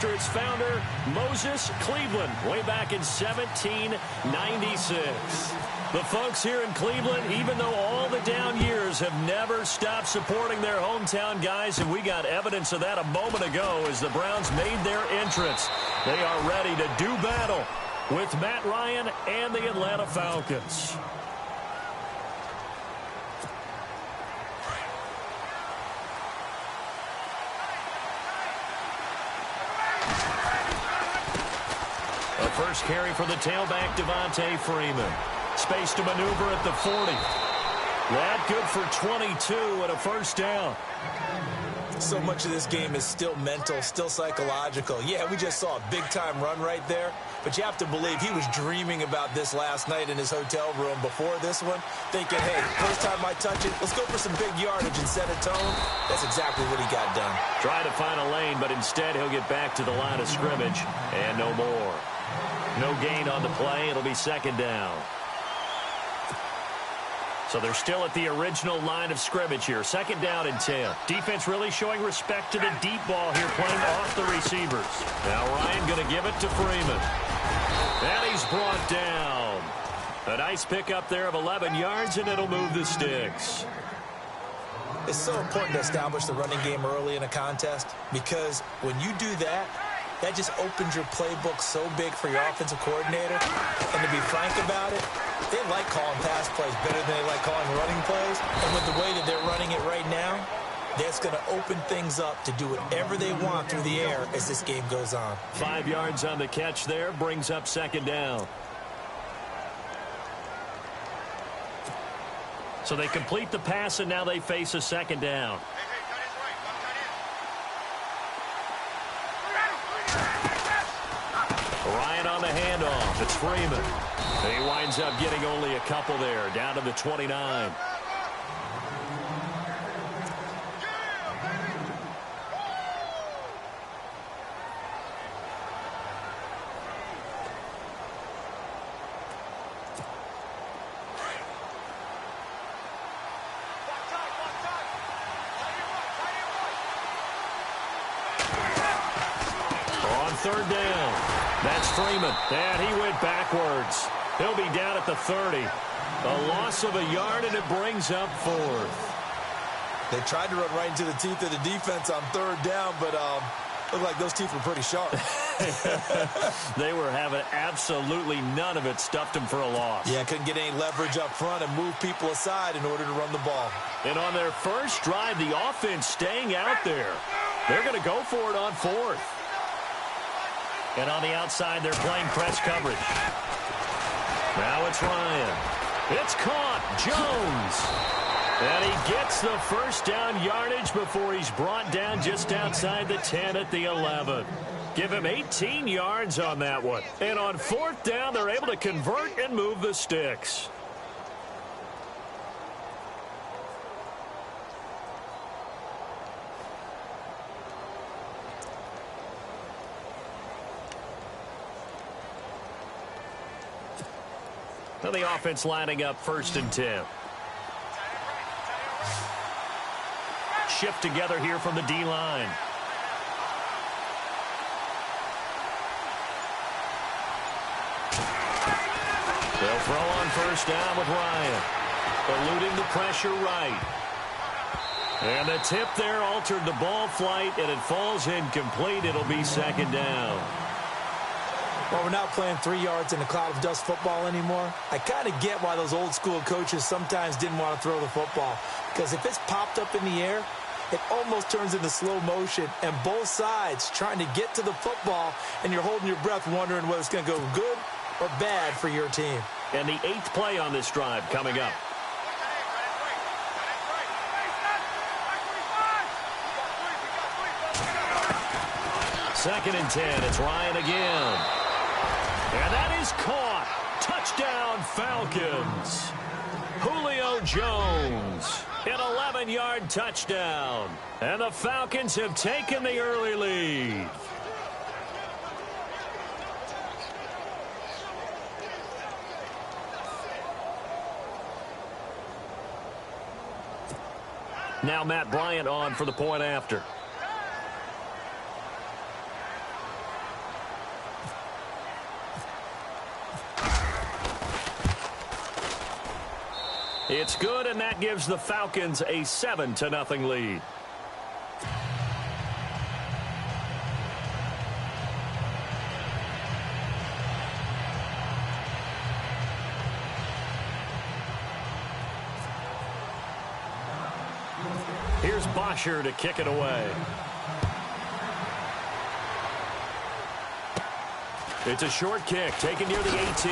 after its founder, Moses Cleveland, way back in 1796. The folks here in Cleveland, even though all the down years, have never stopped supporting their hometown guys, and we got evidence of that a moment ago as the Browns made their entrance. They are ready to do battle with Matt Ryan and the Atlanta Falcons. The first carry for the tailback, Devontae Freeman. Space to maneuver at the 40. That good for 22 and a first down. So much of this game is still mental, still psychological. Yeah, we just saw a big-time run right there, but you have to believe he was dreaming about this last night in his hotel room before this one, thinking, hey, first time I touch it, let's go for some big yardage and set a tone. That's exactly what he got done. Try to find a lane, but instead he'll get back to the line of scrimmage, and no more. No gain on the play. It'll be second down. So they're still at the original line of scrimmage here. Second down and 10. Defense really showing respect to the deep ball here, playing off the receivers. Now Ryan going to give it to Freeman. And he's brought down. A nice pickup there of 11 yards, and it'll move the sticks. It's so important to establish the running game early in a contest because when you do that, that just opens your playbook so big for your offensive coordinator. And to be frank about it, they like calling pass plays better than they like calling running plays. And with the way that they're running it right now, that's going to open things up to do whatever they want through the air as this game goes on. 5 yards on the catch there, brings up second down. So they complete the pass, and now they face a second down. Ryan on the handoff. It's Freeman. He winds up getting only a couple there, down to the 29. On third down. That's Freeman, and he went backwards. He'll be down at the 30. A loss of a yard, and it brings up fourth. They tried to run right into the teeth of the defense on third down, but looked like those teeth were pretty sharp. They were having absolutely none of it, stuffed them for a loss. Yeah, couldn't get any leverage up front and move people aside in order to run the ball. And on their first drive, the offense staying out there. They're going to go for it on fourth. And on the outside, they're playing press coverage. Now it's Ryan. It's caught. Jones. And he gets the first down yardage before he's brought down just outside the 10 at the 11. Give him 18 yards on that one. And on fourth down, they're able to convert and move the sticks. Now the offense lining up first and 10. Shift together here from the D-line. They'll throw on first down with Ryan. Eluding the pressure right. And the tip there altered the ball flight, and it falls incomplete. It'll be second down. Well, we're not playing 3 yards in a cloud of dust football anymore. I kind of get why those old school coaches sometimes didn't want to throw the football. Because if it's popped up in the air, it almost turns into slow motion. And both sides trying to get to the football, and you're holding your breath wondering whether it's going to go good or bad for your team. And the 8th play on this drive coming up. Second and 10. It's Ryan again. And that is caught. Touchdown, Falcons. Julio Jones. An 11-yard touchdown. And the Falcons have taken the early lead. Now Matt Bryant on for the point after. It's good, and that gives the Falcons a 7-0 lead. Here's Bosher to kick it away. It's a short kick taken near the 18.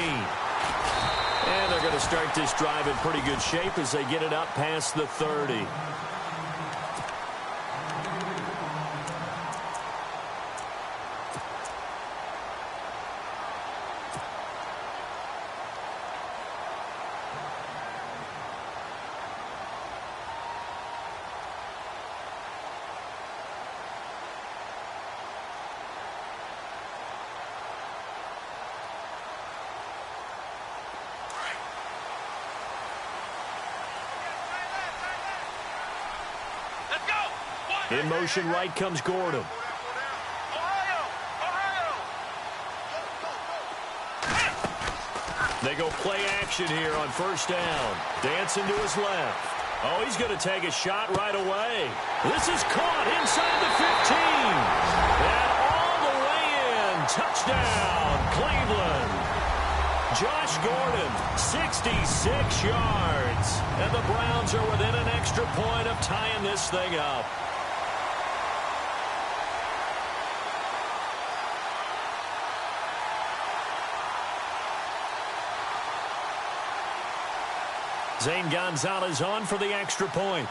And they're going to start this drive in pretty good shape as they get it up past the 30. In motion right comes Gordon. They go play action here on first down. Dancing to his left. Oh, he's going to take a shot right away. This is caught inside the 15. And all the way in. Touchdown, Cleveland. Josh Gordon, 66 yards. And the Browns are within an extra point of tying this thing up. Zane Gonzalez on for the extra point.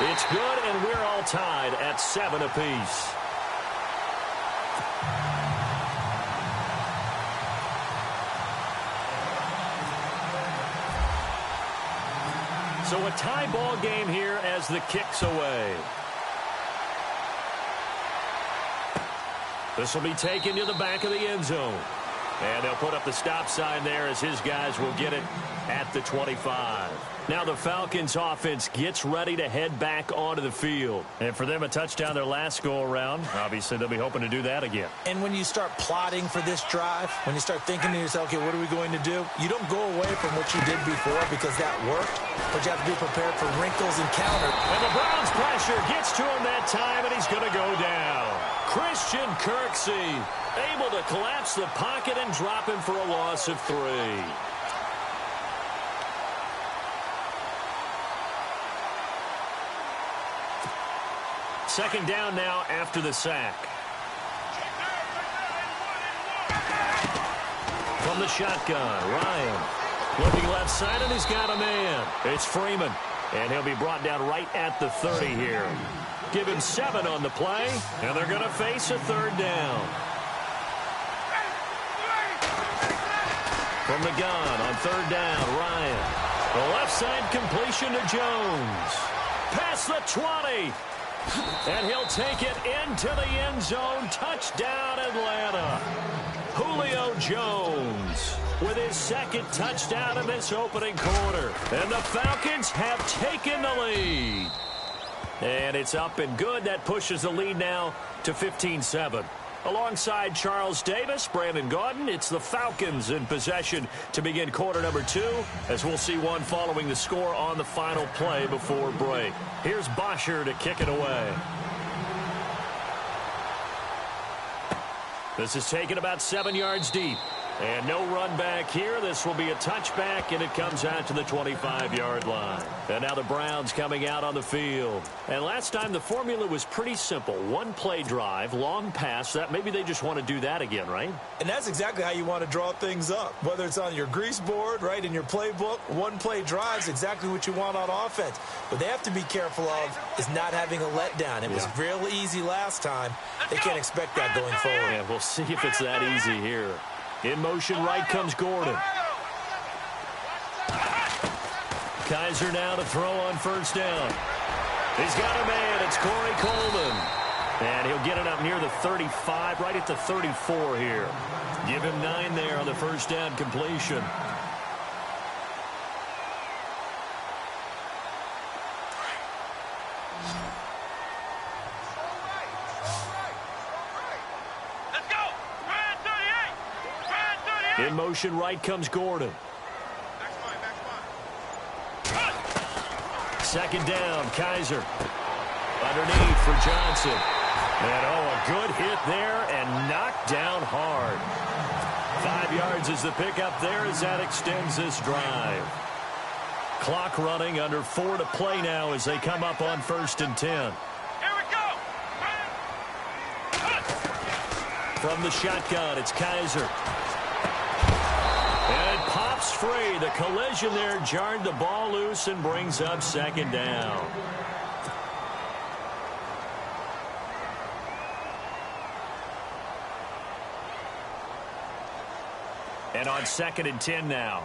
It's good, and we're all tied at 7 apiece. So a tie ball game here as the kick's away. This will be taken to the back of the end zone. And they'll put up the stop sign there as his guys will get it at the 25. Now the Falcons offense gets ready to head back onto the field. And for them, a touchdown their last go-around. Obviously, they'll be hoping to do that again. And when you start plotting for this drive, when you start thinking to yourself, okay, what are we going to do? You don't go away from what you did before because that worked, but you have to be prepared for wrinkles and counter. And the Browns pressure gets to him that time, and he's going to go down. Christian Kirksey able to collapse the pocket and drop him for a loss of 3. Second down now after the sack. From the shotgun, Ryan. Looking left side, and he's got a man. It's Freeman, and he'll be brought down right at the 30 here. Give him 7 on the play, and they're going to face a third down. From the gun on third down, Ryan. The left side completion to Jones. Past the 20. And he'll take it into the end zone. Touchdown, Atlanta. Julio Jones with his second touchdown in this opening quarter. And the Falcons have taken the lead. And it's up and good. That pushes the lead now to 15-7. Alongside Charles Davis, Brandon Gaudin, it's the Falcons in possession to begin quarter number 2, as we'll see one following the score on the final play before break. Here's Bosher to kick it away. This is taken about 7 yards deep. And no run back here. This will be a touchback, and it comes out to the 25-yard line. And now the Browns coming out on the field. And last time the formula was pretty simple. One play drive, long pass. That maybe they just want to do that again, right? And that's exactly how you want to draw things up. Whether it's on your grease board, right, in your playbook, one play drive is exactly what you want on offense. What they have to be careful of is not having a letdown. It was real easy last time. They can't expect that going forward. Yeah, we'll see if it's that easy here. In motion right comes Gordon. Kaiser now to throw on first down. He's got a man. It's Corey Coleman. And he'll get it up near the 35, right at the 34 here. Give him 9 there on the first down completion. In motion right comes Gordon. Second down, Kaiser. Underneath for Johnson. And, a good hit there and knocked down hard. 5 yards is the pickup there as that extends this drive. Clock running, under 4 to play now as they come up on 1st and 10. Here we go. From the shotgun, it's Kaiser. And it pops free. The collision there jarred the ball loose and brings up 2nd down. And on 2nd and 10 now.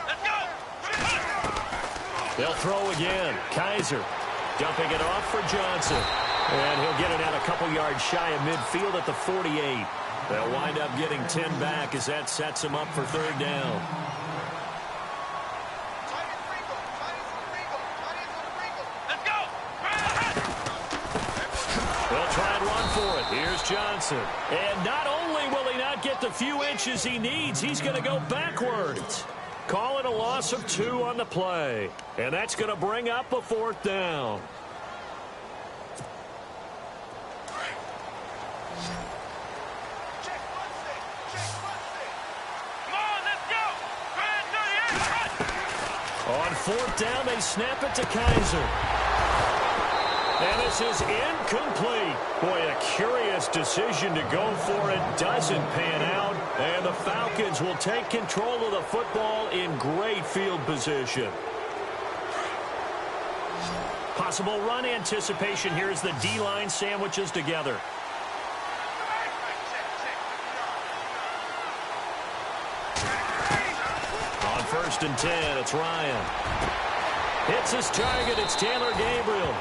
Let's go. They'll throw again. Kaiser dumping it off for Johnson. And he'll get it out a couple yards shy of midfield at the 48. They'll wind up getting 10 back as that sets them up for 3rd down. Let's go. They'll try and run for it. Here's Johnson. And not only will he not get the few inches he needs, he's going to go backwards. Call it a loss of 2 on the play. And that's going to bring up a 4th down. On 4th down, they snap it to Kaiser. And this is incomplete. Boy, a curious decision to go for it. Doesn't pan out. And the Falcons will take control of the football in great field position. Possible run anticipation here as the D-line sandwiches together. On 1st and 10, it's Ryan. Hits his target, it's Taylor Gabriel.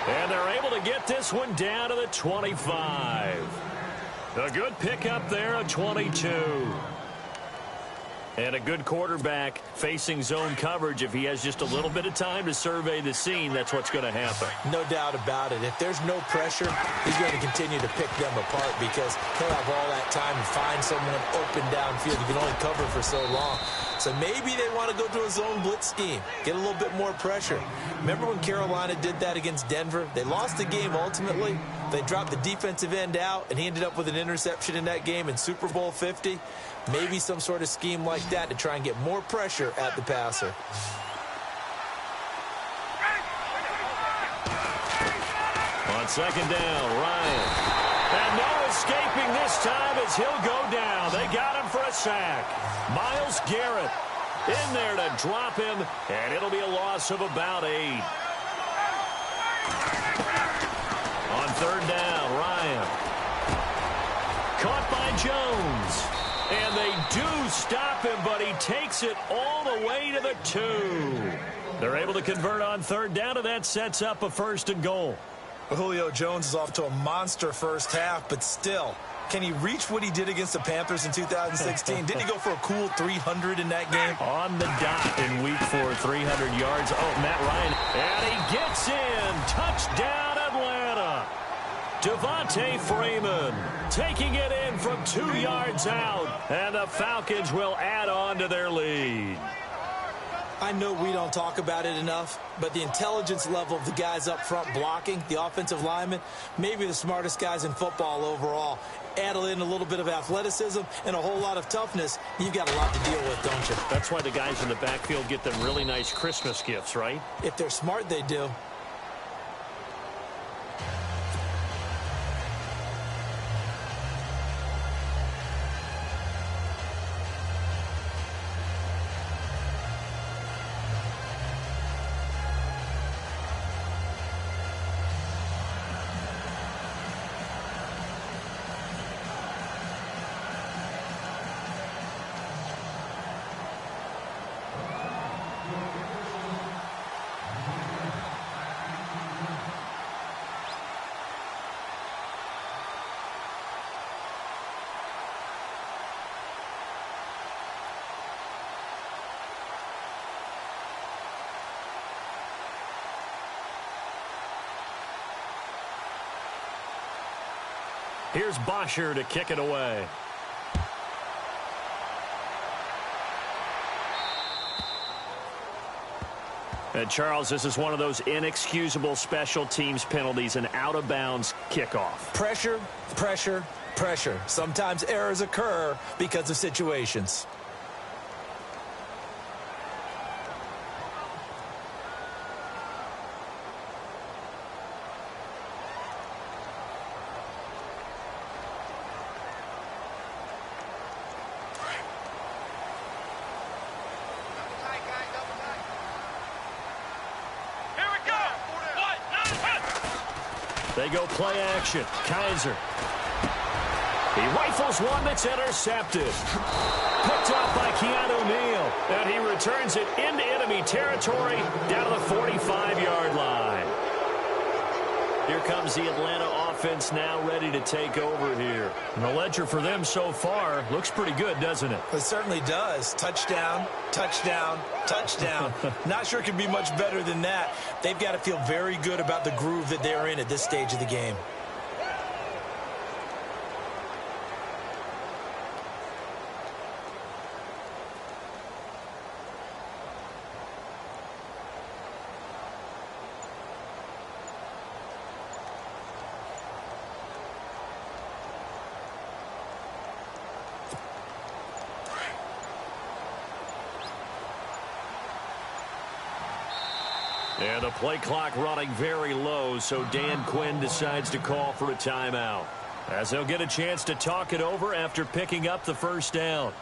And they're able to get this one down to the 25. A good pickup there of 22. And a good quarterback facing zone coverage. If he has just a little bit of time to survey the scene, that's what's going to happen. No doubt about it. If there's no pressure, he's going to continue to pick them apart because he'll have all that time to find someone open downfield. You can only cover for so long. So maybe they want to go to a zone blitz scheme, get a little bit more pressure. Remember when Carolina did that against Denver? They lost the game ultimately. They dropped the defensive end out, and he ended up with an interception in that game in Super Bowl 50. Maybe some sort of scheme like that to try and get more pressure at the passer. On 2nd down, Ryan. And no escaping this time as he'll go down. They got him for a sack. Myles Garrett in there to drop him, and it'll be a loss of about 8. On 3rd down, Ryan. Caught by Jones. And they do stop him, but he takes it all the way to the 2. They're able to convert on 3rd down, and that sets up a 1st and goal. Julio Jones is off to a monster first half, but still, can he reach what he did against the Panthers in 2016? Didn't he go for a cool 300 in that game? On the dot in week 4, 300 yards. Oh, Matt Ryan. And he gets in. Touchdown, Atlanta. Devontae Freeman taking it in from 2 yards out. And the Falcons will add on to their lead. I know we don't talk about it enough, but the intelligence level of the guys up front blocking, the offensive linemen, maybe the smartest guys in football overall. Add in a little bit of athleticism and a whole lot of toughness, you've got a lot to deal with, don't you? That's why the guys in the backfield get them really nice Christmas gifts, right? If they're smart, they do. Here's Bosher to kick it away. And Charles, this is one of those inexcusable special teams penalties, an out-of-bounds kickoff. Pressure, pressure, pressure. Sometimes errors occur because of situations. They go play action. Kaiser. He rifles one that's intercepted. Picked off by Keanu Neal. And he returns it into enemy territory down to the 45-yard line. Here comes the Atlanta offense now ready to take over here. And the ledger for them so far looks pretty good, doesn't it? It certainly does. Touchdown, touchdown, touchdown. Not sure it could be much better than that. They've got to feel very good about the groove that they're in at this stage of the game. And the play clock running very low, so Dan Quinn decides to call for a timeout, as they'll get a chance to talk it over after picking up the first down.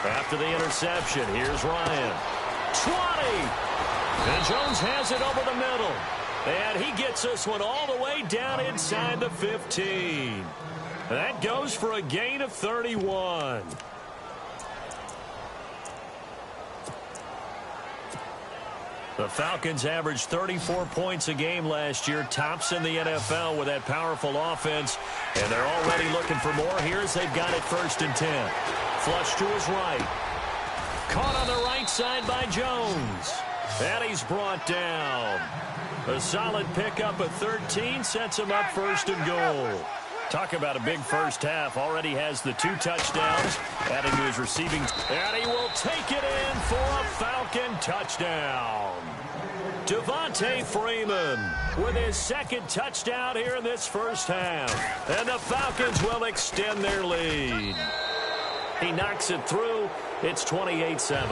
After the interception, here's Ryan. 20. And Jones has it over the middle. And he gets this one all the way down inside the 15. That goes for a gain of 31. The Falcons averaged 34 points a game last year, tops in the NFL with that powerful offense. And they're already looking for more here as they've got it 1st and 10. Flush to his right. Caught on the right side by Jones. And he's brought down. A solid pickup of 13 sets him up 1st and goal. Talk about a big first half. Already has the 2 touchdowns, adding to his receiving. And he will take it in for a Falcon touchdown. Devontae Freeman with his 2nd touchdown here in this first half. And the Falcons will extend their lead. He knocks it through. It's 28-7.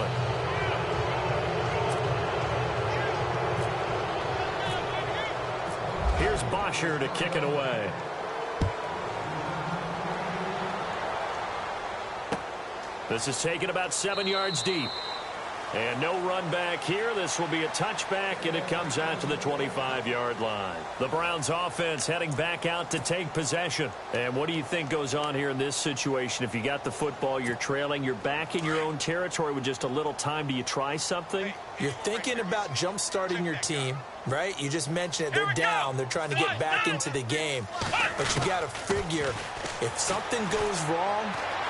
Here's Bosher to kick it away. This is taken about 7 yards deep. And no run back here. This will be a touchback, and it comes out to the 25-yard line. The Browns offense heading back out to take possession. And what do you think goes on here in this situation? If you got the football, you're trailing, you're back in your own territory with just a little time. Do you try something? You're thinking about jump-starting your team, right? You just mentioned it. They're down. They're trying to get back into the game. But you got to figure if something goes wrong,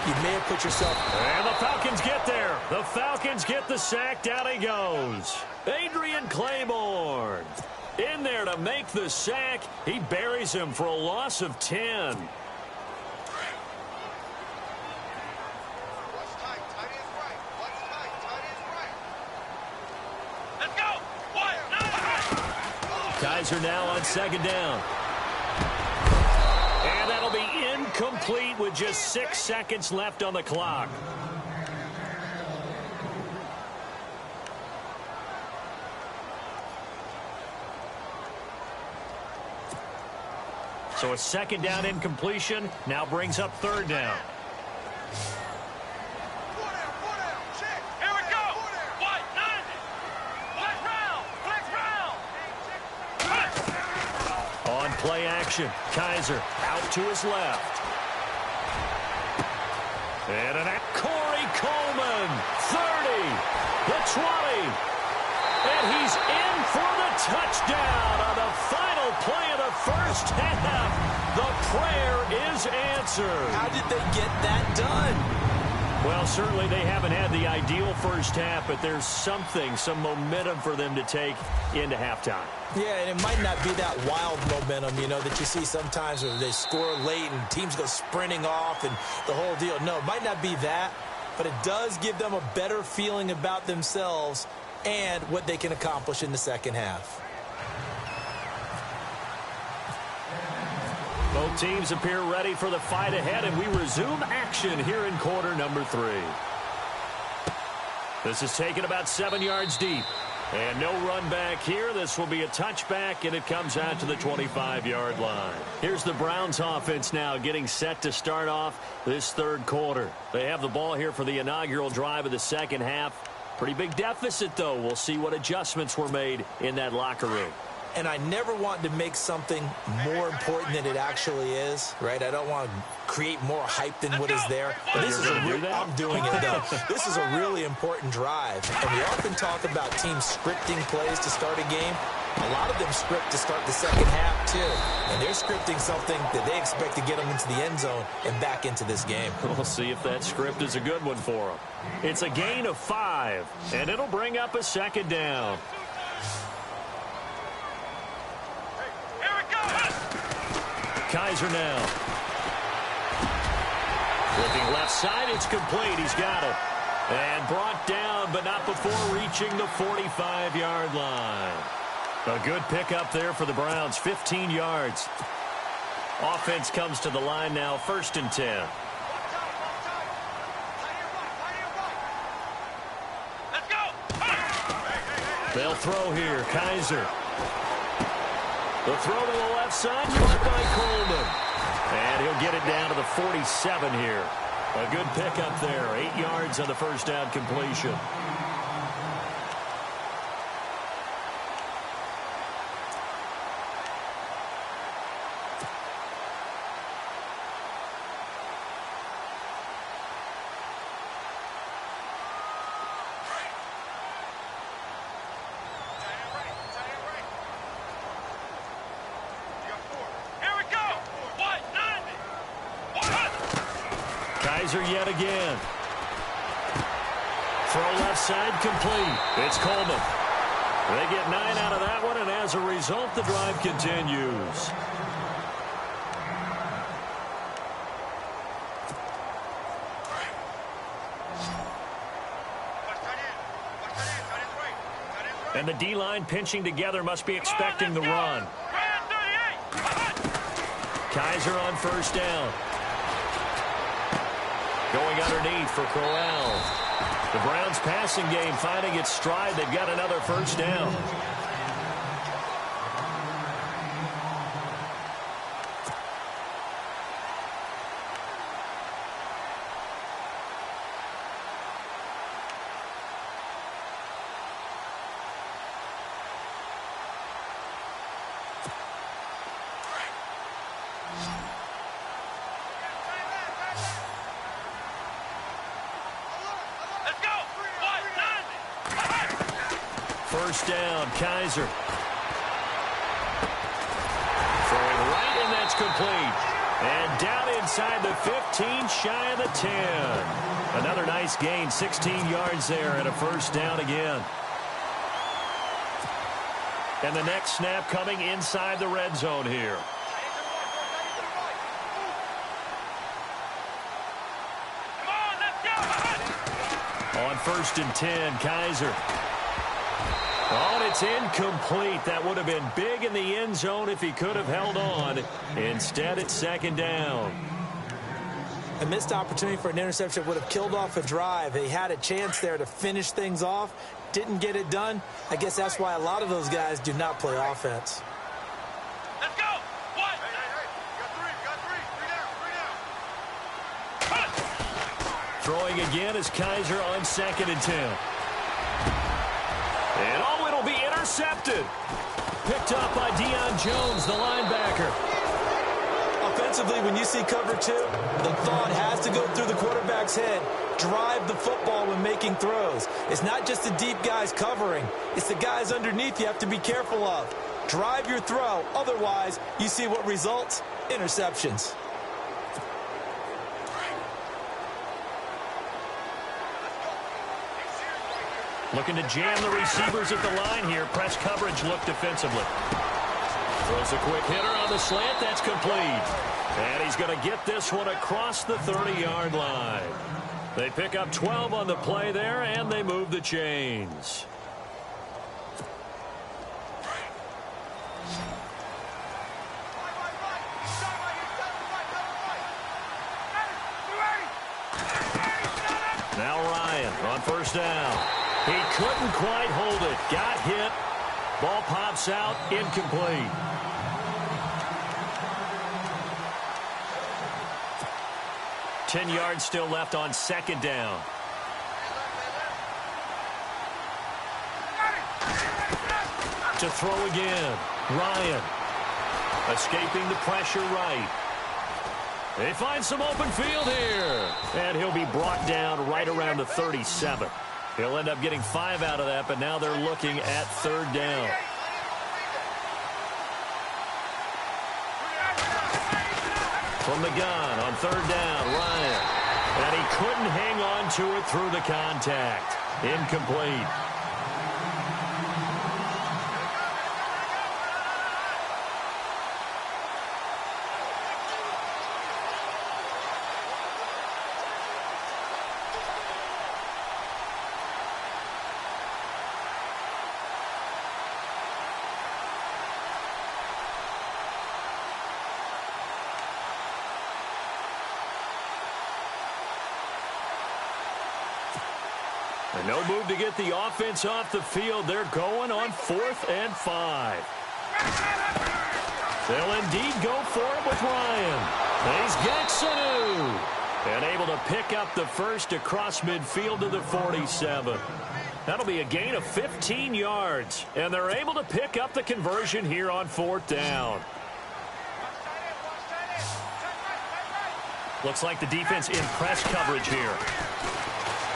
you may have put yourself. And the Falcons get there. The Falcons get the sack. Down he goes. Adrian Claiborne in there to make the sack. He buries him for a loss of 10. Let's go. Kaiser now on 2nd down. And that'll be incomplete with just 6 seconds left on the clock. So a 2nd down incompletion now brings up 3rd down. Here we go. What? 9. Flex round. On play action, Kaiser out to his left. And Corey Coleman, 30, the 20. And he's in for the touchdown on the final play of the first half. The prayer is answered. How did they get that done? Well, certainly they haven't had the ideal first half, but there's some momentum for them to take into halftime. Yeah, and it might not be that wild momentum, that you see sometimes where they score late and teams go sprinting off and the whole deal. No, it might not be that, but it does give them a better feeling about themselves and what they can accomplish in the second half. Both teams appear ready for the fight ahead, and we resume action here in quarter number 3. This is taken about 7 yards deep. And no run back here. This will be a touchback, and it comes out to the 25-yard line. Here's the Browns offense now getting set to start off this third quarter. They have the ball here for the inaugural drive of the second half. Pretty big deficit, though. We'll see what adjustments were made in that locker room. And I never want to make something more important than it actually is, right? I don't want to create more hype than what is there. But this is I'm doing it, though. This is a really important drive. And we often talk about teams scripting plays to start a game. A lot of them script to start the second half, too. And they're scripting something that they expect to get them into the end zone and back into this game. We'll see if that script is a good one for them. It's a gain of 5, and it'll bring up a second down. Kaiser now. Looking left side, it's complete. He's got it. And brought down, but not before reaching the 45-yard line. A good pickup there for the Browns, 15 yards. Offense comes to the line now, 1st and 10. Let's go. They'll throw here. Kaiser. The throw to the left side, caught by Coleman. And he'll get it down to the 47 here. A good pickup there. 8 yards on the first down completion. Kaiser yet again. Throw left side complete. It's Coleman. They get 9 out of that one, and as a result, the drive continues. And the D-line pinching together must be expecting the run. Kaiser on first down. Going underneath for Crowell. The Browns passing game finding its stride. They've got another first down. First down, Kaiser. Throwing right, and that's complete. And down inside the 15, shy of the 10. Another nice gain, 16 yards there, and a first down again. And the next snap coming inside the red zone here. On 1st and 10, Kaiser. Oh, and it's incomplete. That would have been big in the end zone if he could have held on. Instead, it's second down. A missed opportunity for an interception would have killed off a drive. He had a chance there to finish things off. Didn't get it done. I guess that's why a lot of those guys do not play offense. Let's go. What? Got 3 down. Throwing again is Kaiser on 2nd and 10. And oh, it'll be intercepted. Picked up by Deion Jones, the linebacker. Offensively, when you see cover 2, the thought has to go through the quarterback's head. Drive the football when making throws. It's not just the deep guys covering. It's the guys underneath you have to be careful of. Drive your throw. Otherwise, you see what results? Interceptions. Looking to jam the receivers at the line here. Press coverage look defensively. Throws a quick hitter on the slant. That's complete. And he's going to get this one across the 30-yard line. They pick up 12 on the play there, and they move the chains. Now Ryan on first down. He couldn't quite hold it. Got hit. Ball pops out. Incomplete. Ten yards still left on second down. To throw again. Ryan. Escaping the pressure right. They find some open field here. And he'll be brought down right around the 37. He'll end up getting 5 out of that, but now they're looking at third down. From the gun on third down, Ryan. And he couldn't hang on to it through the contact. Incomplete. And no move to get the offense off the field. They're going on 4th and 5. They'll indeed go for it with Ryan. He's Gaxanu. And able to pick up the first across midfield to the 47. That'll be a gain of 15 yards. And they're able to pick up the conversion here on 4th down. Looks like the defense in press coverage here.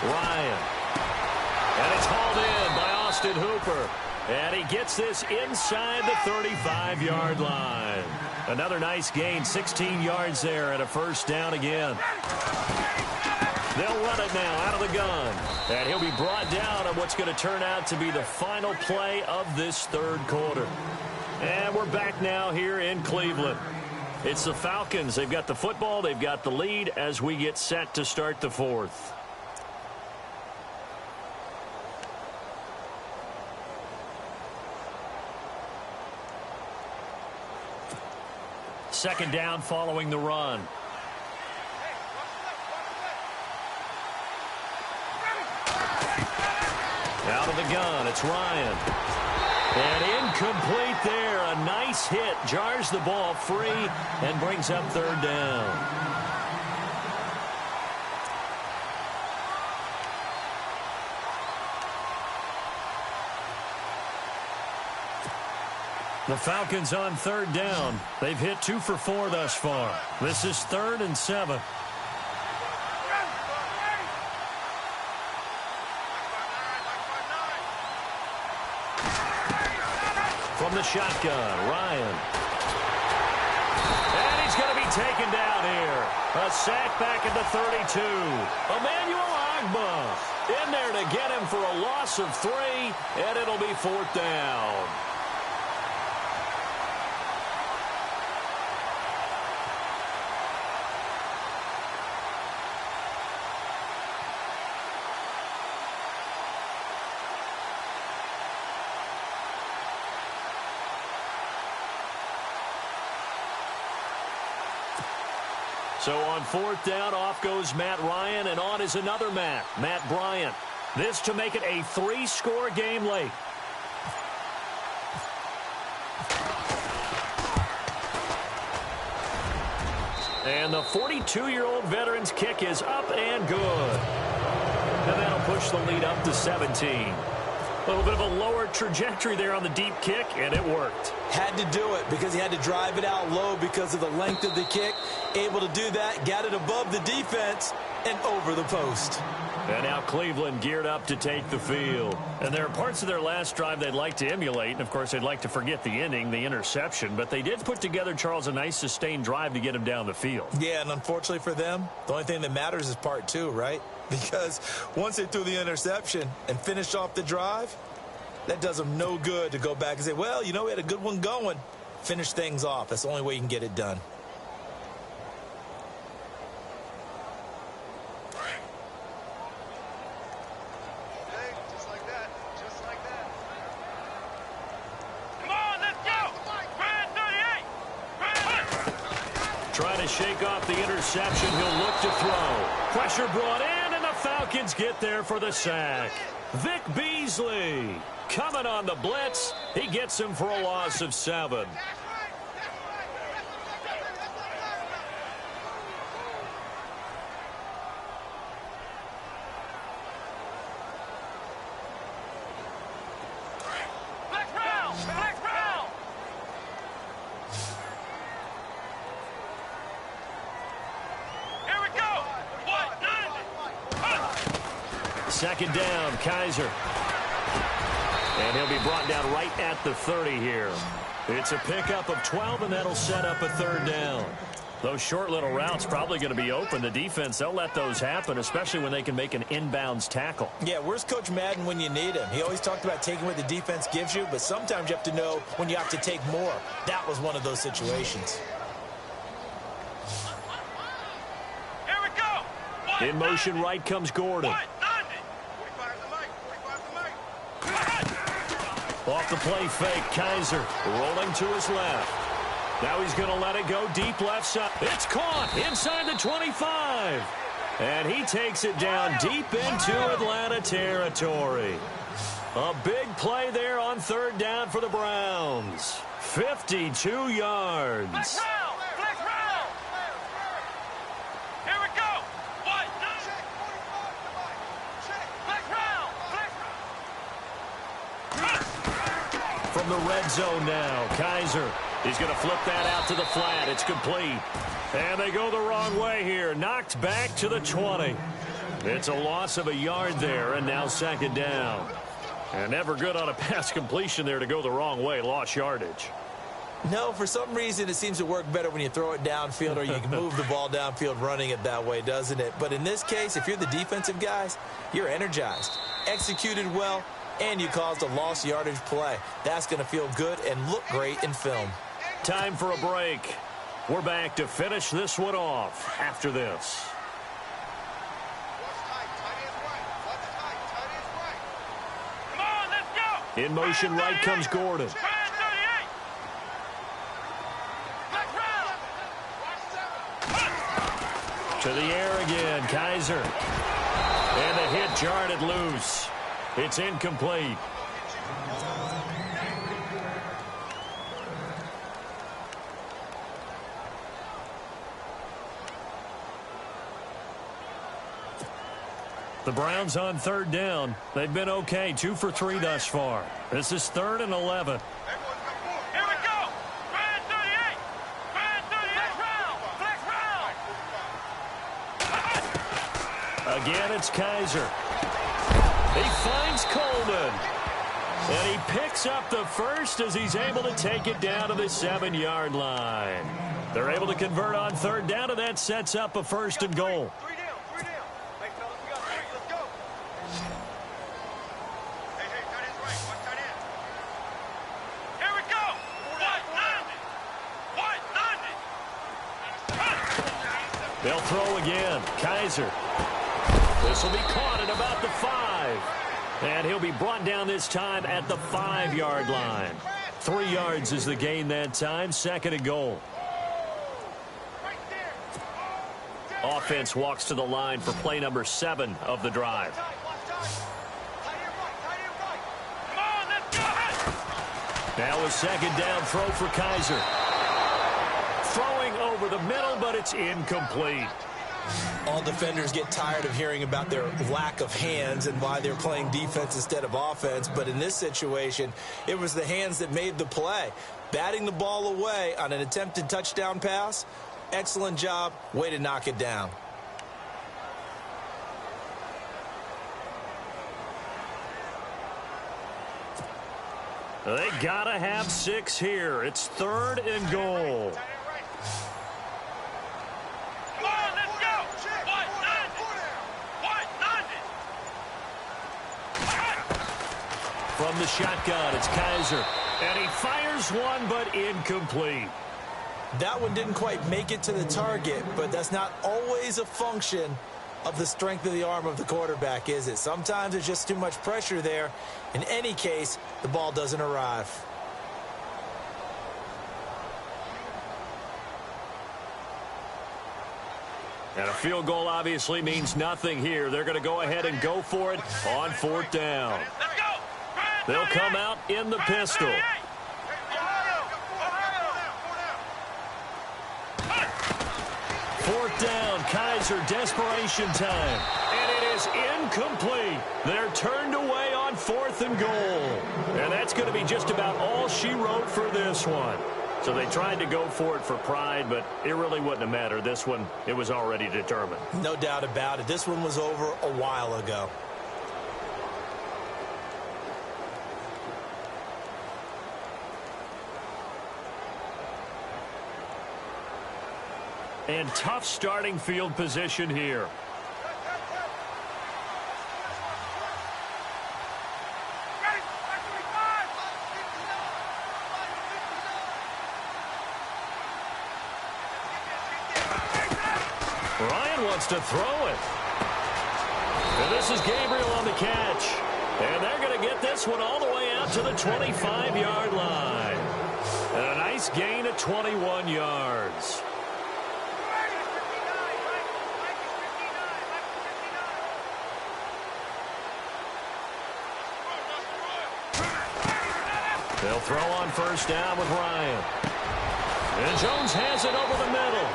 Ryan. And it's hauled in by Austin Hooper. And he gets this inside the 35-yard line. Another nice gain, 16 yards there and a first down again. They'll run it now out of the gun. And he'll be brought down on what's going to turn out to be the final play of this third quarter. And we're back now here in Cleveland. It's the Falcons. They've got the football. They've got the lead as we get set to start the fourth. Second down following the run. Out of the gun, it's Ryan. And incomplete there. A nice hit. Jars the ball free and brings up third down. The Falcons on third down. They've hit 2 for 4 thus far. This is 3rd and 7. From the shotgun, Ryan. And he's going to be taken down here. A sack back at the 32. Emmanuel Agba in there to get him for a loss of 3, and it'll be 4th down. So on 4th down, off goes Matt Ryan, and on is another Matt Bryant. This to make it a 3-score game late. And the 42-year-old veteran's kick is up and good. And that'll push the lead up to 17. A little bit of a lower trajectory there on the deep kick, and it worked. Had to do it because he had to drive it out low because of the length of the kick. Able to do that, got it above the defense, and over the post. And now Cleveland geared up to take the field. And there are parts of their last drive they'd like to emulate. And, of course, they'd like to forget the inning, the interception. But they did put together, Charles, a nice sustained drive to get him down the field. Yeah, and unfortunately for them, the only thing that matters is part two, right? Because once they threw the interception and finished off the drive, that does them no good to go back and say, well, you know, we had a good one going. Finish things off. That's the only way you can get it done. Trying to shake off the interception. He'll look to throw. Pressure brought in, and the Falcons get there for the sack. Vic Beasley coming on the blitz. He gets him for a loss of 7. Second down, Kaiser. And he'll be brought down right at the 30 here. It's a pickup of 12, and that'll set up a third down. Those short little routes probably going to be open. The defense, they'll let those happen, especially when they can make an inbounds tackle. Yeah, where's Coach Madden when you need him? He always talked about taking what the defense gives you, but sometimes you have to know when you have to take more. That was one of those situations. Here we go. In motion right comes Gordon. Off the play fake, Kaiser rolling to his left. Now he's going to let it go deep left side. It's caught inside the 25. And he takes it down deep into Atlanta territory. A big play there on third down for the Browns. 52 yards. From the red zone now, Kaiser. He's going to flip that out to the flat. It's complete. And they go the wrong way here. Knocked back to the 20. It's a loss of a yard there, and now second down. And never good on a pass completion there to go the wrong way. Lost yardage. No, for some reason it seems to work better when you throw it downfield or you can move the ball downfield running it that way, doesn't it? But in this case, if you're the defensive guys, you're energized, executed well, and you caused a lost yardage play. That's going to feel good and look great in film. Time for a break. We're back to finish this one off after this. Come on, let's go. In motion right comes Gordon. To the air again, Kaiser. And the hit jarred it loose. It's incomplete. The Browns on third down. They've been okay, 2 for 3 thus far. This is 3rd and 11. Here we go. Brand 38. Brand 38. Flex round. Again, it's Kaiser. He finds Coleman. And he picks up the first as he's able to take it down to the 7-yard line. They're able to convert on third down, and that sets up a 1st and goal. 3 down. 3 down. Hey, fellas, we got 3. Let's go. Hey, tight end's right. Watch tight end. Here we go. What? They'll throw again. Kaiser. This will be caught at about the 5. And he'll be brought down this time at the 5-yard line. 3 yards is the gain that time. 2nd and goal. Offense walks to the line for play number 7 of the drive. Now a 2nd down throw for Kaiser. Throwing over the middle, but it's incomplete. All defenders get tired of hearing about their lack of hands and why they're playing defense instead of offense. But in this situation, it was the hands that made the play. Batting the ball away on an attempted touchdown pass, excellent job. Way to knock it down. They got to have 6 here. It's 3rd and goal. Come on, let's go. What? Nothing. From the shotgun, it's Kaiser. And he fires one, but incomplete. That one didn't quite make it to the target, but that's not always a function of the strength of the arm of the quarterback, is it? Sometimes there's just too much pressure there. In any case, the ball doesn't arrive. And a field goal obviously means nothing here. They're going to go ahead and go for it on 4th down. Let's go. They'll come out in the pistol. 4th down, Kaiser, desperation time. And it is incomplete. They're turned away on 4th and goal. And that's going to be just about all she wrote for this one. So they tried to go for it for pride, but it really wouldn't have mattered. This one, it was already determined. No doubt about it. This one was over a while ago. And tough starting field position here. Ryan wants to throw it. And this is Gabriel on the catch. And they're going to get this one all the way out to the 25-yard line. And a nice gain of 21 yards. They'll throw on 1st down with Ryan. And Jones has it over the middle.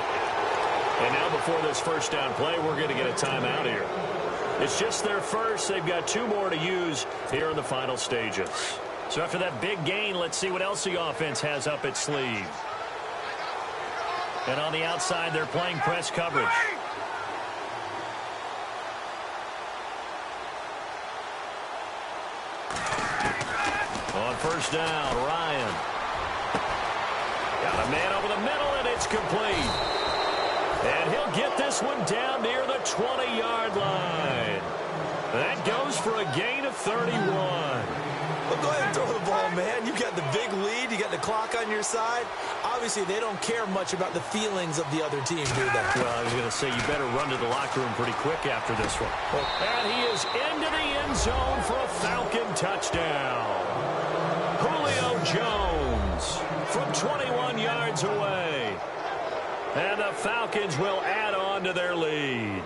And now before this 1st down play, we're going to get a timeout here. It's just their first. They've got 2 more to use here in the final stages. So after that big gain, let's see what else the offense has up its sleeve. And on the outside, they're playing press coverage. On 1st down, Ryan. Got a man over the middle, and it's complete. And he'll get this one down near the 20-yard line. That goes for a gain of 31. Well, go ahead and throw the ball, man. You got the big lead. You got the clock on your side. Obviously, they don't care much about the feelings of the other team, do they? Well, I was going to say, you better run to the locker room pretty quick after this one. And he is into the end zone for a Falcon touchdown. Julio Jones from 21 yards away. And the Falcons will add on to their lead.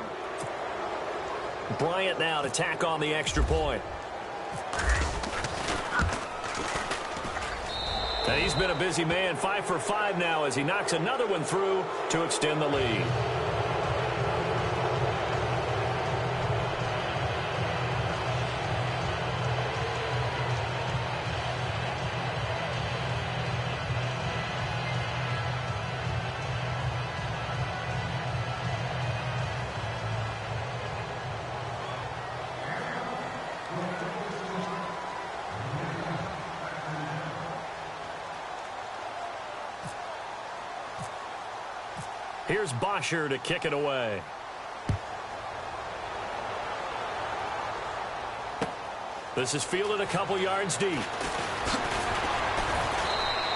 Bryant now to tack on the extra point. And he's been a busy man, 5 for 5 now as he knocks another one through to extend the lead. Here's Bosher to kick it away. This is fielded a couple yards deep.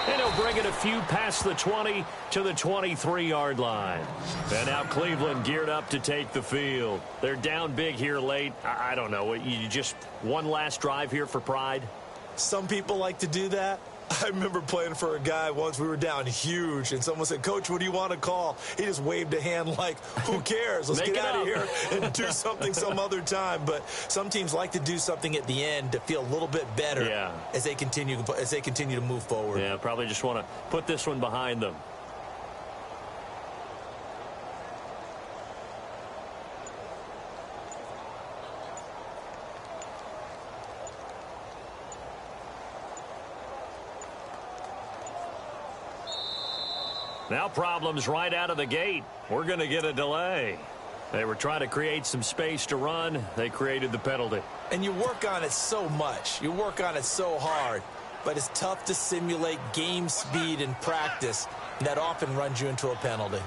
And he'll bring it a few past the 20 to the 23-yard line. And now Cleveland geared up to take the field. They're down big here late. I don't know. You just one last drive here for pride? Some people like to do that. I remember playing for a guy once. We were down huge, and someone said, "Coach, what do you want to call?" He just waved a hand like, who cares? Let's get out of here and do something some other time. But some teams like to do something at the end to feel a little bit better as they continue to move forward. Yeah, probably just want to put this one behind them. Now problems right out of the gate. We're going to get a delay. They were trying to create some space to run. They created the penalty. And you work on it so much. You work on it so hard. but it's tough to simulate game speed in practice. That often runs you into a penalty.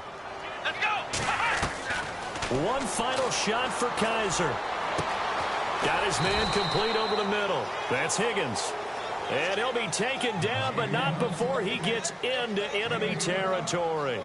Let's go! One final shot for Kaiser. Got his man complete over the middle. That's Higgins. And he'll be taken down, but not before he gets into enemy territory.